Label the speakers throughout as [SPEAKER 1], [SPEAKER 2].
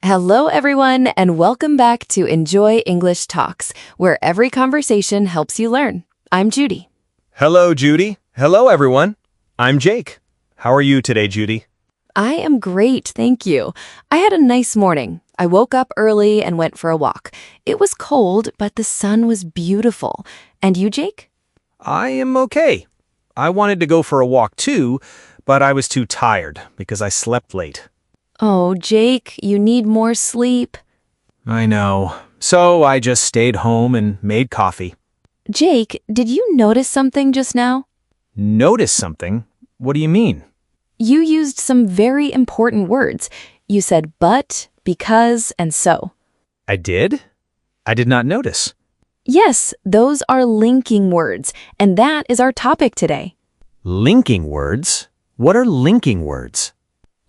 [SPEAKER 1] Hello, everyone, and welcome back to Enjoy English Talks, where every conversation helps you learn. I'm Judy.
[SPEAKER 2] Hello, Judy. Hello, everyone. I'm Jake. How are you today, Judy?
[SPEAKER 1] I am great, thank you. I had a nice morning. I woke up early and went for a walk. It was cold, but the sun was beautiful. And you, Jake?
[SPEAKER 2] I am okay. I wanted to go for a walk too, but I was too tired because I slept late.
[SPEAKER 1] Oh, Jake, you need more sleep.
[SPEAKER 2] I know. So I just stayed home and made coffee.
[SPEAKER 1] Jake, did you notice something just now?
[SPEAKER 2] Notice something? What do you mean?
[SPEAKER 1] You used some very important words. You said but, because, and so.
[SPEAKER 2] I did? I did not notice.
[SPEAKER 1] Yes, those are linking words, and that is our topic today.
[SPEAKER 2] Linking words? What are linking words?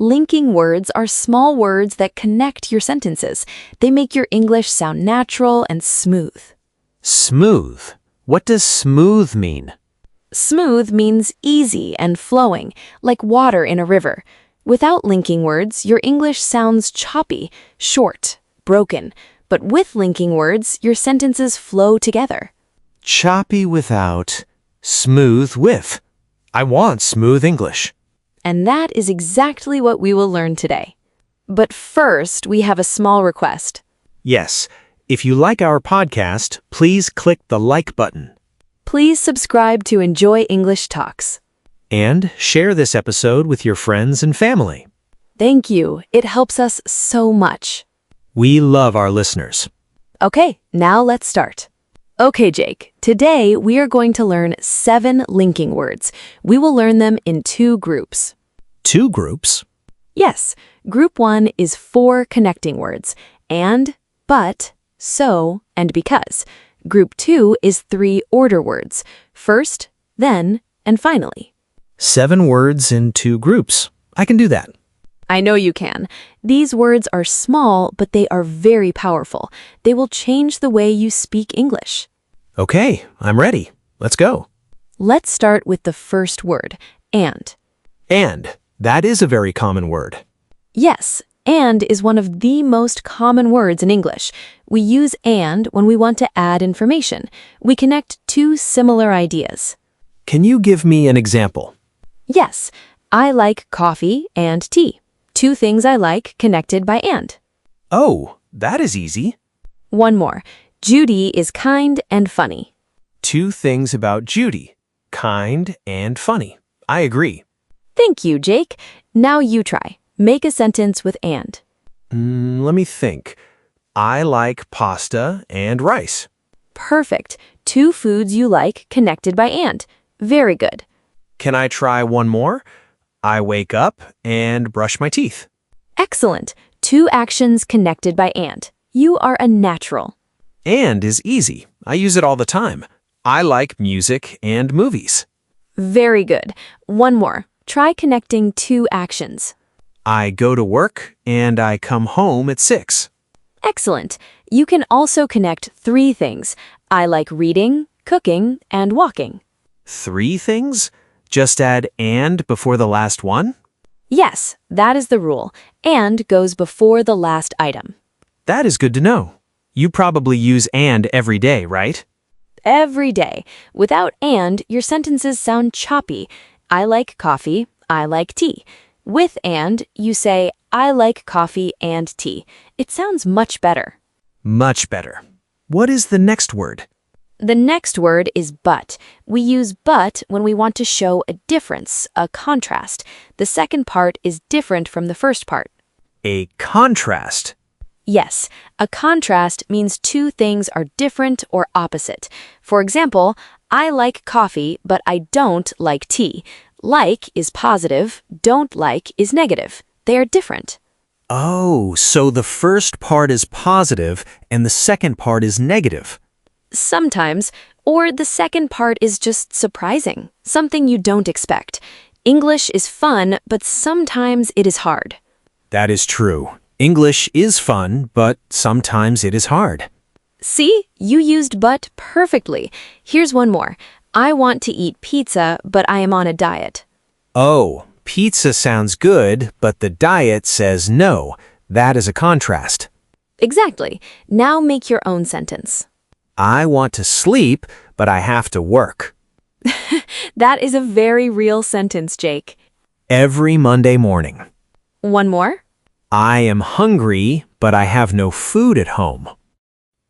[SPEAKER 1] Linking words are small words that connect your sentences. They make your English sound natural and smooth.
[SPEAKER 2] Smooth. What does smooth mean?
[SPEAKER 1] Smooth means easy and flowing, like water in a river. Without linking words, your English sounds choppy, short, broken. But with linking words, your sentences flow together.
[SPEAKER 2] Choppy without, smooth with. I want smooth English.
[SPEAKER 1] And that is exactly what we will learn today. But first, we have a small request.
[SPEAKER 2] Yes, if you like our podcast, please click the like button.
[SPEAKER 1] Please subscribe to Enjoy English Talks.
[SPEAKER 2] And share this episode with your friends and family.
[SPEAKER 1] Thank you. It helps us so much.
[SPEAKER 2] We love our listeners.
[SPEAKER 1] Okay, now let's start. Okay, Jake, today we are going to learn 7 linking words. We will learn them in 2 groups.
[SPEAKER 2] 2 groups?
[SPEAKER 1] Yes, group 1 is 4 connecting words, and, but, so, and because. Group 2 is 3 order words, first, then, and finally.
[SPEAKER 2] 7 words in 2 groups. I can do that.
[SPEAKER 1] I know you can. These words are small, but they are very powerful. They will change the way you speak English.
[SPEAKER 2] Okay, I'm ready. Let's go.
[SPEAKER 1] Let's start with the first word, and.
[SPEAKER 2] And. That is a very common word.
[SPEAKER 1] Yes, and is one of the most common words in English. We use and when we want to add information. We connect 2 similar ideas.
[SPEAKER 2] Can you give me an example?
[SPEAKER 1] Yes, I like coffee and tea. 2 things I like connected by and.
[SPEAKER 2] Oh, that is easy.
[SPEAKER 1] One more. Judy is kind and funny.
[SPEAKER 2] 2 things about Judy. Kind and funny. I agree.
[SPEAKER 1] Thank you, Jake. Now you try. Make a sentence with and.
[SPEAKER 2] Let me think. I like pasta and rice.
[SPEAKER 1] Perfect. 2 foods you like connected by and. Very good.
[SPEAKER 2] Can I try one more? I wake up and brush my teeth.
[SPEAKER 1] Excellent. 2 actions connected by and. You are a natural.
[SPEAKER 2] And is easy. I use it all the time. I like music and movies.
[SPEAKER 1] Very good. One more. Try connecting 2 actions.
[SPEAKER 2] I go to work and I come home at 6.
[SPEAKER 1] Excellent. You can also connect 3 things. I like reading, cooking, and walking.
[SPEAKER 2] 3 things? Just add and before the last one?
[SPEAKER 1] Yes, that is the rule. And goes before the last item.
[SPEAKER 2] That is good to know. You probably use and every day, right?
[SPEAKER 1] Every day. Without and, your sentences sound choppy. I like coffee. I like tea. With and, you say, I like coffee and tea. It sounds much better.
[SPEAKER 2] Much better. What is the next word?
[SPEAKER 1] The next word is but. We use but when we want to show a difference, a contrast. The second part is different from the first part.
[SPEAKER 2] A contrast.
[SPEAKER 1] Yes, a contrast means 2 things are different or opposite. For example, I like coffee, but I don't like tea. Like is positive, don't like is negative. They are different.
[SPEAKER 2] Oh, so the first part is positive and the second part is negative.
[SPEAKER 1] Sometimes, or the second part is just surprising, something you don't expect. English is fun, but sometimes it is hard.
[SPEAKER 2] That is true. English is fun, but sometimes it is hard.
[SPEAKER 1] See, you used but perfectly. Here's one more. I want to eat pizza, but I am on a diet.
[SPEAKER 2] Oh, pizza sounds good, but the diet says no. That is a contrast.
[SPEAKER 1] Exactly. Now make your own sentence.
[SPEAKER 2] I want to sleep, but I have to work.
[SPEAKER 1] That is a very real sentence, Jake.
[SPEAKER 2] Every Monday morning.
[SPEAKER 1] One more.
[SPEAKER 2] I am hungry, but I have no food at home.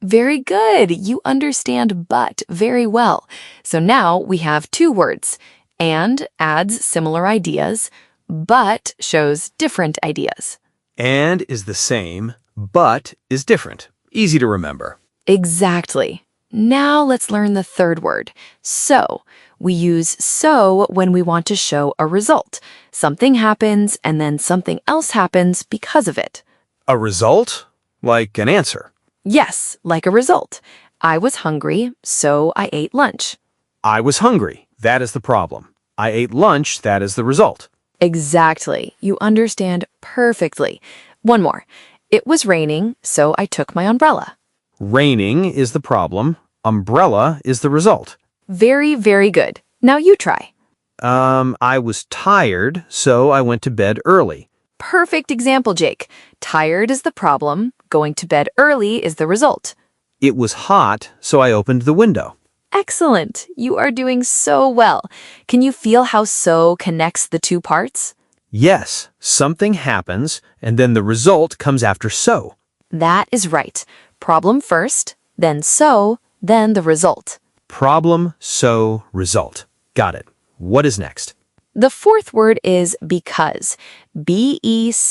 [SPEAKER 1] Very good. You understand but very well. So now we have two words. And adds similar ideas. But shows different ideas.
[SPEAKER 2] And is the same, but is different. Easy to remember.
[SPEAKER 1] Exactly. Now let's learn the third word, so. We use so when we want to show a result. Something happens and then something else happens because of it.
[SPEAKER 2] A result? Like an answer.
[SPEAKER 1] Yes, like a result. I was hungry, so I ate lunch.
[SPEAKER 2] I was hungry. That is the problem. I ate lunch. That is the result.
[SPEAKER 1] Exactly. You understand perfectly. One more. It was raining, so I took my umbrella.
[SPEAKER 2] Raining is the problem. Umbrella is the result.
[SPEAKER 1] Very, very good. Now you try.
[SPEAKER 2] I was tired, so I went to bed early.
[SPEAKER 1] Perfect example, Jake. Tired is the problem. Going to bed early is the result.
[SPEAKER 2] It was hot, so I opened the window.
[SPEAKER 1] Excellent. You are doing so well. Can you feel how so connects the two parts?
[SPEAKER 2] Yes, something happens, and then the result comes after so.
[SPEAKER 1] That is right. Problem first, then so, then the result.
[SPEAKER 2] Problem, so, result. Got it. What is next?
[SPEAKER 1] The fourth word is because. Because.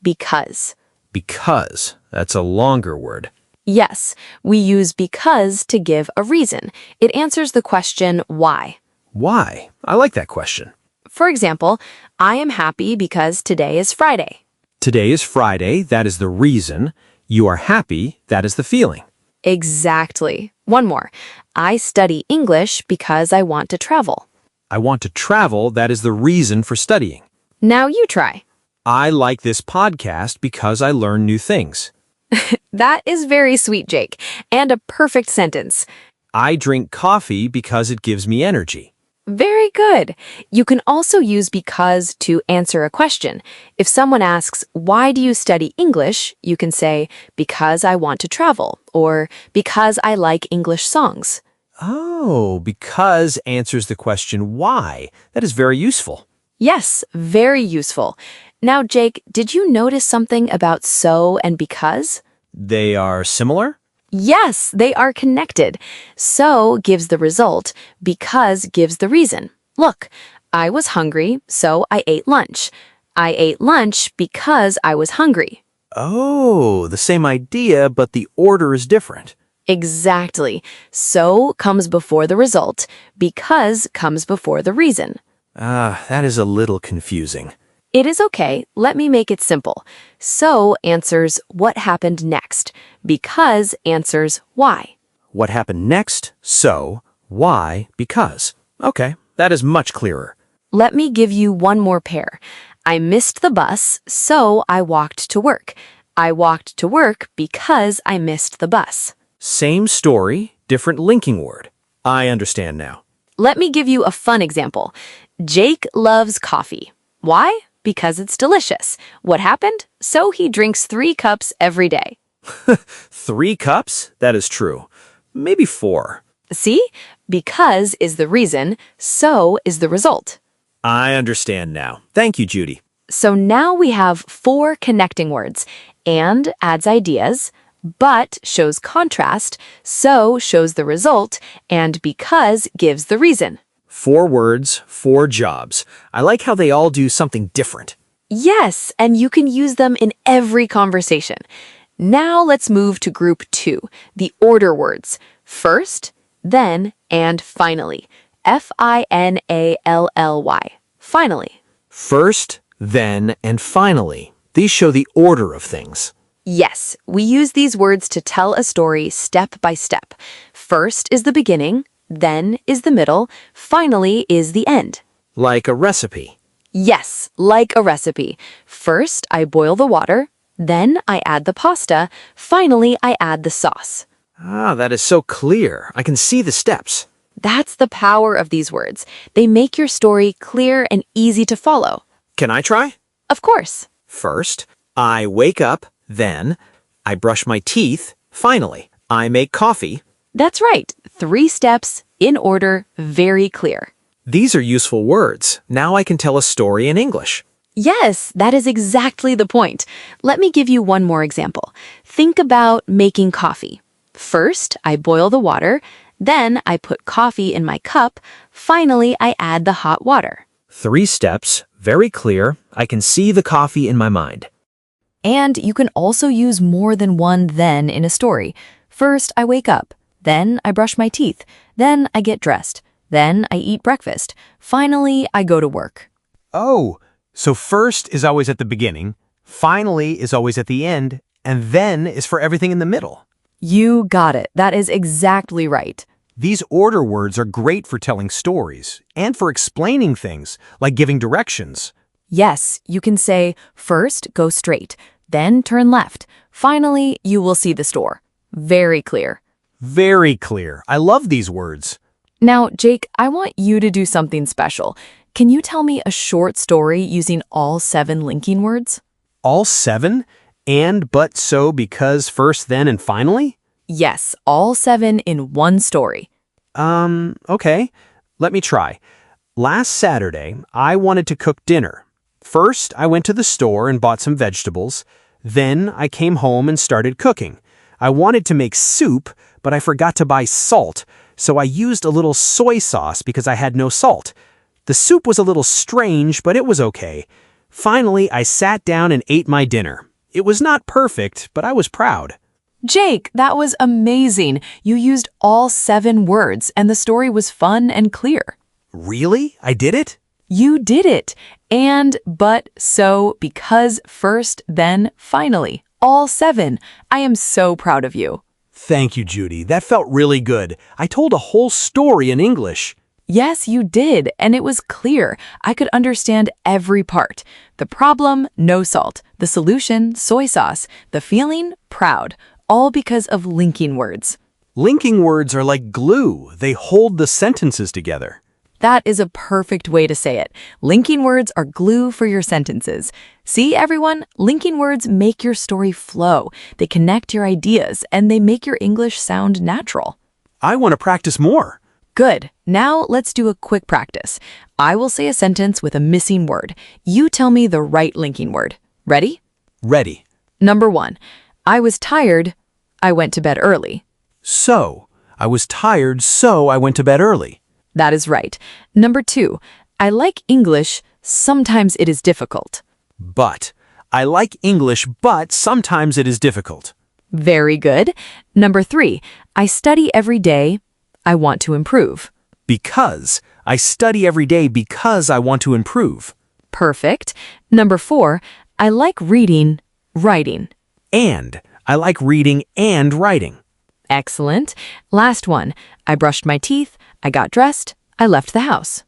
[SPEAKER 1] Because.
[SPEAKER 2] Because. That's a longer word.
[SPEAKER 1] Yes, we use because to give a reason. It answers the question why.
[SPEAKER 2] Why? I like that question.
[SPEAKER 1] For example, I am happy because today is Friday.
[SPEAKER 2] Today is Friday. That is the reason. You are happy. That is the feeling.
[SPEAKER 1] Exactly. One more. I study English because I want to travel.
[SPEAKER 2] I want to travel. That is the reason for studying.
[SPEAKER 1] Now you try.
[SPEAKER 2] I like this podcast because I learn new things.
[SPEAKER 1] That is very sweet, Jake, and a perfect sentence.
[SPEAKER 2] I drink coffee because it gives me energy.
[SPEAKER 1] Very good. You can also use because to answer a question. If someone asks, why do you study English? You can say, because I want to travel, or because I like English songs.
[SPEAKER 2] Oh, because answers the question why. That is very useful.
[SPEAKER 1] Yes, very useful. Now, Jake, did you notice something about so and because?
[SPEAKER 2] They are similar?
[SPEAKER 1] Yes, they are connected. So gives the result, because gives the reason. Look, I was hungry, so I ate lunch. I ate lunch because I was hungry.
[SPEAKER 2] Oh, the same idea, but the order is different.
[SPEAKER 1] Exactly. So comes before the result, because comes before the reason.
[SPEAKER 2] That is a little confusing.
[SPEAKER 1] It is okay. Let me make it simple. So answers what happened next. Because answers why.
[SPEAKER 2] What happened next? So. Why? Because. Okay, that is much clearer.
[SPEAKER 1] Let me give you one more pair. I missed the bus, so I walked to work. I walked to work because I missed the bus.
[SPEAKER 2] Same story, different linking word. I understand now.
[SPEAKER 1] Let me give you a fun example. Jake loves coffee. Why? Because it's delicious. What happened? So he drinks 3 cups every day.
[SPEAKER 2] 3 cups? That is true. Maybe 4.
[SPEAKER 1] See? Because is the reason, so is the result.
[SPEAKER 2] I understand now. Thank you, Judy.
[SPEAKER 1] So now we have 4 connecting words. And adds ideas, but shows contrast, so shows the result, and because gives the reason.
[SPEAKER 2] 4 words, 4 jobs. I like how they all do something different.
[SPEAKER 1] Yes, and you can use them in every conversation. Now let's move to group 2, the order words. First, then, and finally. Finally. Finally.
[SPEAKER 2] First, then, and finally. These show the order of things.
[SPEAKER 1] Yes, we use these words to tell a story step by step. First is the beginning, then is the middle, finally is the end.
[SPEAKER 2] Like a recipe.
[SPEAKER 1] Yes, like a recipe. First, I boil the water, then I add the pasta, finally I add the sauce.
[SPEAKER 2] That is so clear. I can see the steps.
[SPEAKER 1] That's the power of these words. They make your story clear and easy to follow.
[SPEAKER 2] Can I try?
[SPEAKER 1] Of course.
[SPEAKER 2] First, I wake up, then, I brush my teeth, finally, I make coffee.
[SPEAKER 1] That's right. 3 steps, in order, very clear.
[SPEAKER 2] These are useful words. Now I can tell a story in English.
[SPEAKER 1] Yes, that is exactly the point. Let me give you one more example. Think about making coffee. First, I boil the water, then I put coffee in my cup, finally I add the hot water.
[SPEAKER 2] 3 steps, very clear. I can see the coffee in my mind.
[SPEAKER 1] And you can also use more than one then in a story. First, I wake up, then I brush my teeth, then I get dressed, then I eat breakfast, finally I go to work.
[SPEAKER 2] Oh, so first is always at the beginning, finally is always at the end, and then is for everything in the middle.
[SPEAKER 1] You got it. That is exactly right.
[SPEAKER 2] These order words are great for telling stories and for explaining things, like giving directions.
[SPEAKER 1] Yes, you can say, first go straight, then turn left. Finally, you will see the store. Very clear.
[SPEAKER 2] Very clear. I love these words.
[SPEAKER 1] Now, Jake, I want you to do something special. Can you tell me a short story using all 7 linking words?
[SPEAKER 2] All 7? And, but, so, because, first, then, and finally?
[SPEAKER 1] Yes, all 7 in one story.
[SPEAKER 2] Okay. Let me try. Last Saturday, I wanted to cook dinner. First, I went to the store and bought some vegetables. Then, I came home and started cooking. I wanted to make soup, but I forgot to buy salt, so I used a little soy sauce because I had no salt. The soup was a little strange, but it was okay. Finally, I sat down and ate my dinner. It was not perfect, but I was proud.
[SPEAKER 1] Jake, that was amazing. You used all 7 words, and the story was fun and clear.
[SPEAKER 2] Really? I did it?
[SPEAKER 1] You did it. And, but, so, because, first, then, finally. All 7. I am so proud of you.
[SPEAKER 2] Thank you, Judy. That felt really good. I told a whole story in English.
[SPEAKER 1] Yes, you did, and it was clear. I could understand every part. The problem, no salt. The solution, soy sauce. The feeling, proud. All because of linking words.
[SPEAKER 2] Linking words are like glue. They hold the sentences together.
[SPEAKER 1] That is a perfect way to say it. Linking words are glue for your sentences. See, everyone? Linking words make your story flow. They connect your ideas, and they make your English sound natural.
[SPEAKER 2] I want to practice more.
[SPEAKER 1] Good. Now let's do a quick practice. I will say a sentence with a missing word. You tell me the right linking word. Ready?
[SPEAKER 2] Ready.
[SPEAKER 1] Number 1. I was tired. I went to bed early.
[SPEAKER 2] So, I was tired, so I went to bed early.
[SPEAKER 1] That is right. Number 2. I like English. Sometimes it is difficult.
[SPEAKER 2] But. I like English, but sometimes it is difficult.
[SPEAKER 1] Very good. Number 3. I study every day. I want to improve.
[SPEAKER 2] Because. I study every day because I want to improve.
[SPEAKER 1] Perfect. Number 4. I like reading, writing.
[SPEAKER 2] And. I like reading and writing.
[SPEAKER 1] Excellent. Last one. I brushed my teeth. I got dressed. I left the house.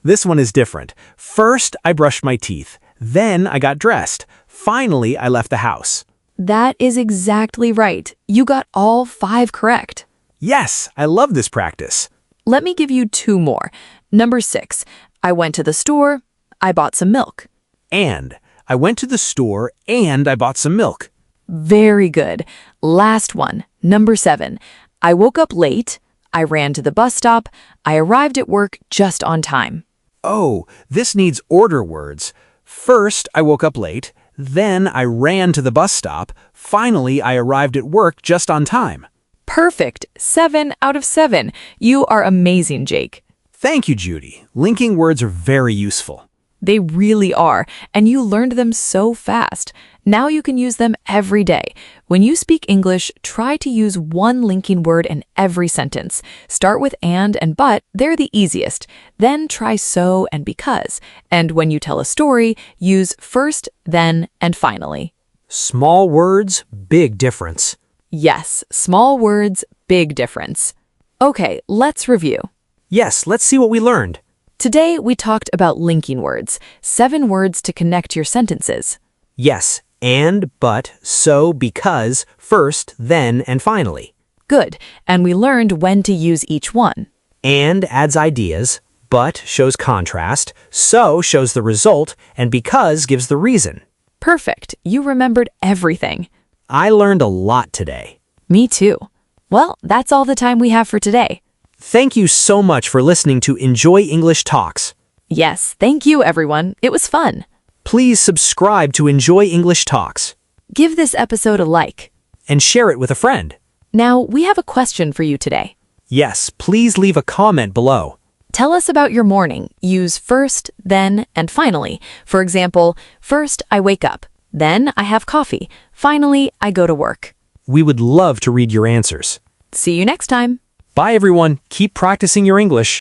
[SPEAKER 2] This one is different. First, I brushed my teeth. Then, I got dressed. Finally, I left the house.
[SPEAKER 1] That is exactly right. You got all 5 correct.
[SPEAKER 2] Yes, I love this practice.
[SPEAKER 1] Let me give you 2 more. Number 6. I went to the store. I bought some milk.
[SPEAKER 2] And. I went to the store and I bought some milk.
[SPEAKER 1] Very good. Last one. Number 7. I woke up late. I ran to the bus stop. I arrived at work just on time.
[SPEAKER 2] Oh, this needs order words. First, I woke up late. Then, I ran to the bus stop. Finally, I arrived at work just on time.
[SPEAKER 1] Perfect. 7 out of 7. You are amazing, Jake.
[SPEAKER 2] Thank you, Judy. Linking words are very useful.
[SPEAKER 1] They really are, and you learned them so fast. Now you can use them every day. When you speak English, try to use one linking word in every sentence. Start with and but, they're the easiest. Then try so and because. And when you tell a story, use first, then, and finally.
[SPEAKER 2] Small words, big difference.
[SPEAKER 1] Yes, small words, big difference. Okay, let's review.
[SPEAKER 2] Yes, let's see what we learned.
[SPEAKER 1] Today, we talked about linking words, 7 words to connect your sentences.
[SPEAKER 2] Yes, and, but, so, because, first, then, and finally.
[SPEAKER 1] Good, and we learned when to use each one.
[SPEAKER 2] And adds ideas, but shows contrast, so shows the result, and because gives the reason.
[SPEAKER 1] Perfect. You remembered everything.
[SPEAKER 2] I learned a lot today.
[SPEAKER 1] Me too. Well, that's all the time we have for today.
[SPEAKER 2] Thank you so much for listening to Enjoy English Talks.
[SPEAKER 1] Yes, thank you, everyone. It was fun.
[SPEAKER 2] Please subscribe to Enjoy English Talks
[SPEAKER 1] Give this episode a like.
[SPEAKER 2] and share it with a friend.
[SPEAKER 1] Now, we have a question for you today.
[SPEAKER 2] Yes, please leave a comment below.
[SPEAKER 1] Tell us about your morning. Use first, then, and finally. For example, first I wake up, then I have coffee, finally I go to work.
[SPEAKER 2] We would love to read your answers.
[SPEAKER 1] See you next time.
[SPEAKER 2] Bye, everyone. Keep practicing your English.